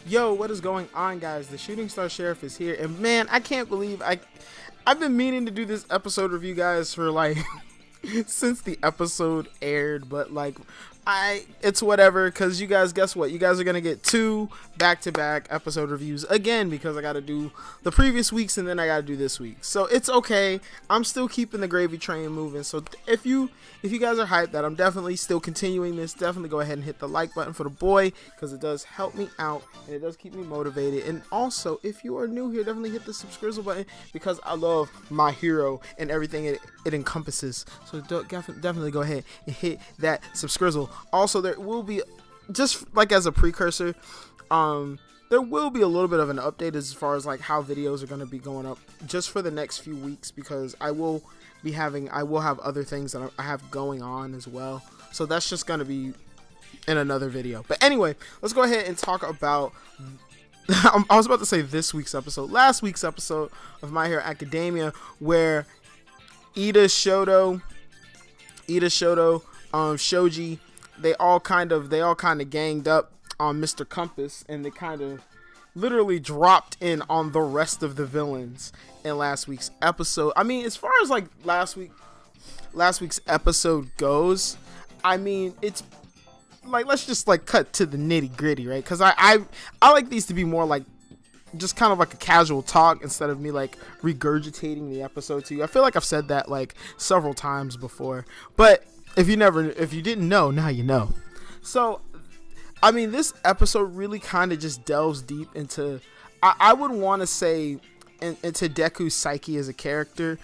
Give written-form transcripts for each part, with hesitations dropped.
Yo, what is going on, guys? The Shooting Star Sheriff is here, and man, I can't believe I've been meaning to do this episode review, guys, for like since the episode aired, but like it's whatever, because you guys, guess what? You guys are gonna get two back-to-back episode reviews again, because I gotta do the previous weeks and then I gotta do this week. So it's okay. I'm still keeping the gravy train moving. So if you guys are hyped that I'm definitely still continuing this, definitely go ahead and hit the like button for the boy, because it does help me out and it does keep me motivated. And also, if you are new here, definitely hit the subscribe button, because I love my hero and everything it encompasses. So definitely go ahead and hit that subscribe. Also, there will be, just like as a precursor, there will be a little bit of an update as far as like how videos are going to be going up just for the next few weeks, because I will have other things that I have going on as well. So that's just going to be in another video. But anyway, let's go ahead and talk about I was about to say last week's episode of My Hero Academia, where Ida, Shoto, Shoji, they all kind of ganged up on Mr. Compass, and they kind of literally dropped in on the rest of the villains in last week's episode. I mean, as far as like last week's episode goes, I mean, it's like, let's just like cut to the nitty gritty, right? Because I like these to be more like just kind of like a casual talk instead of me like regurgitating the episode to you. I feel like I've said that like several times before, but if you didn't know, now you know. So, I mean, this episode really kind of just delves deep into, I would want to say, into Deku's psyche as a character.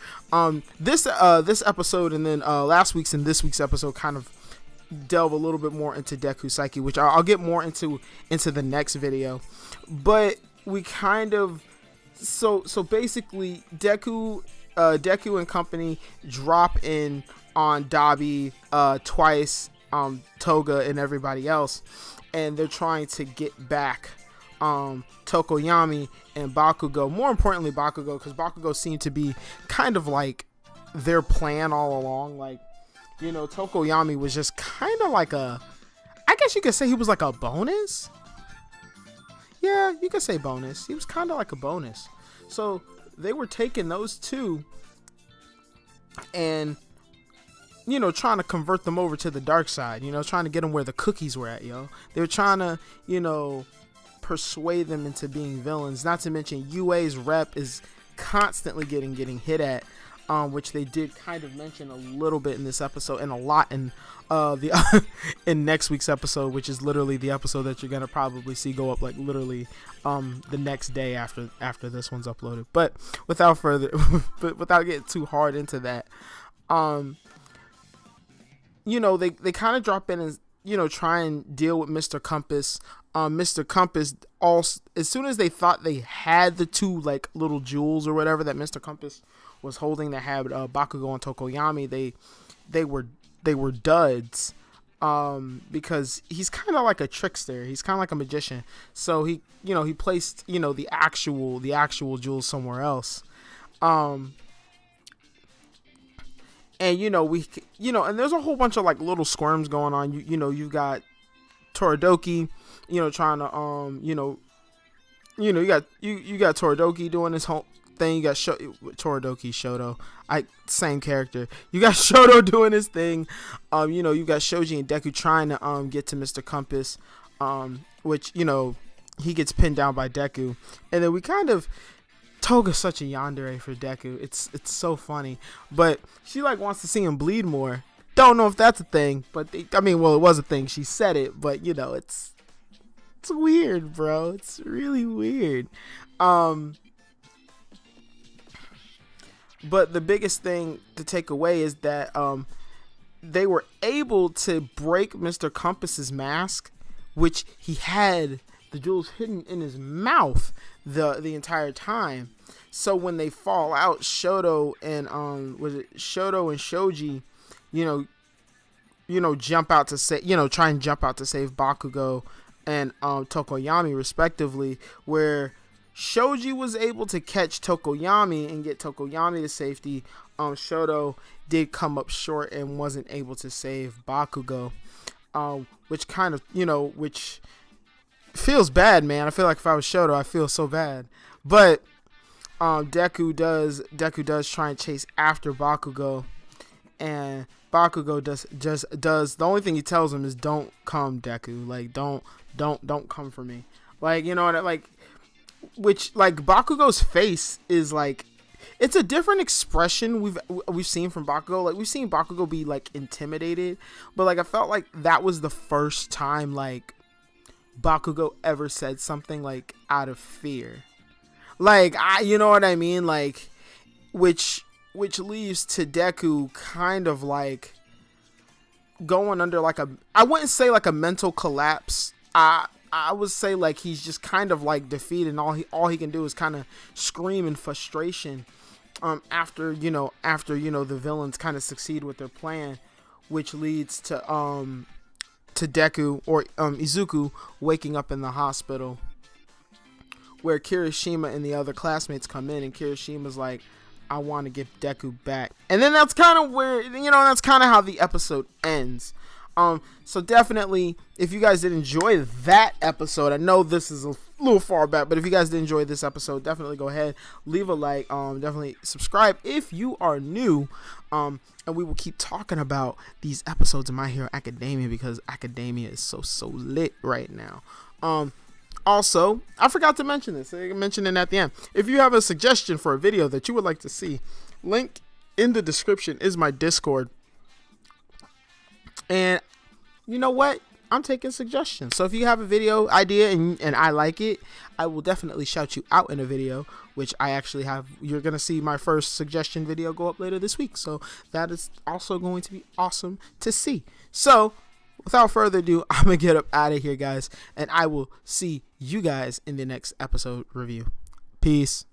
This episode and then last week's and this week's episode kind of delve a little bit more into Deku's psyche, which I'll get more into the next video. But we kind of, so basically Deku and company drop in on Dabi twice, Toga and everybody else, and they're trying to get back Tokoyami and Bakugo. More importantly, Bakugo, because Bakugo seemed to be kind of like their plan all along. Like, you know, Tokoyami was just kind of like I guess you could say he was like a bonus. Yeah, you could say bonus. He was kind of like a bonus. So they were taking those two and, you know, trying to convert them over to the dark side, you know, trying to get them where the cookies were at, yo. They were trying to, you know, persuade them into being villains. Not to mention UA's rep is constantly getting hit at, which they did kind of mention a little bit in this episode and a lot in in next week's episode, which is literally the episode that you're gonna probably see go up like literally the next day after this one's uploaded. But without getting too hard into that, you know, they kind of drop in and, you know, try and deal with Mr. Compass. Mr. Compass, also, as soon as they thought they had the two like little jewels or whatever that Mr. Compass was holding that had Bakugo and Tokoyami, they were duds, because he's kind of like a trickster. He's kind of like a magician. So he placed, you know, the actual jewels somewhere else. And, you know, and there's a whole bunch of like little squirms going on. You know, you've got Torodoki, you know, trying to, you got Torodoki doing this whole thing. You got Shoto. Same character. You got Shoto doing his thing. You know, you got Shoji and Deku trying to get to Mr. Compass, which, you know, he gets pinned down by Deku. And then we kind of, Toga's such a yandere for Deku. It's so funny, but she like wants to see him bleed more. Don't know if that's a thing, but it was a thing. She said it, but you know, it's weird, bro. It's really weird. But the biggest thing to take away is that they were able to break Mr. Compass's mask, which he had the jewels hidden in his mouth the entire time. So when they fall out, Shoto and Shoji, you know, jump out to say, you know, try and jump out to save Bakugo and Tokoyami respectively, where Shoji was able to catch Tokoyami and get Tokoyami to safety. Shoto did come up short and wasn't able to save Bakugo, which kind of, you know, which feels bad, man. I feel like if I was Shoto, I feel so bad. But Deku does try and chase after Bakugo, and Bakugo does the only thing he tells him is don't come, Deku. Like don't come for me. Like, you know what, like, which, like, Bakugo's face is like, it's a different expression we've seen from Bakugo. Like, we've seen Bakugo be like intimidated, but like I felt like that was the first time like Bakugo ever said something like out of fear. Like, you know what I mean? Like, which leaves to Deku kind of like going under like I wouldn't say like a mental collapse. I would say like he's just kind of like defeated, and all he can do is kind of scream in frustration after the villains kind of succeed with their plan, which leads to Deku or Izuku waking up in the hospital, where Kirishima and the other classmates come in, and Kirishima's like, I want to get Deku back. And then that's kind of where, that's kind of how the episode ends. So definitely, if you guys did enjoy that episode, I know this is a little far back, but if you guys did enjoy this episode, definitely go ahead, leave a like, definitely subscribe if you are new, and we will keep talking about these episodes of My Hero Academia, because Academia is so lit right now. Also, I forgot to mention this. I mentioned it at the end. If you have a suggestion for a video that you would like to see, link in the description is my Discord. And you know what? I'm taking suggestions. So if you have a video idea and I like it, I will definitely shout you out in a video, which I actually have. You're going to see my first suggestion video go up later this week. So that is also going to be awesome to see. So without further ado, I'm going to get up out of here, guys. And I will see you guys in the next episode review. Peace.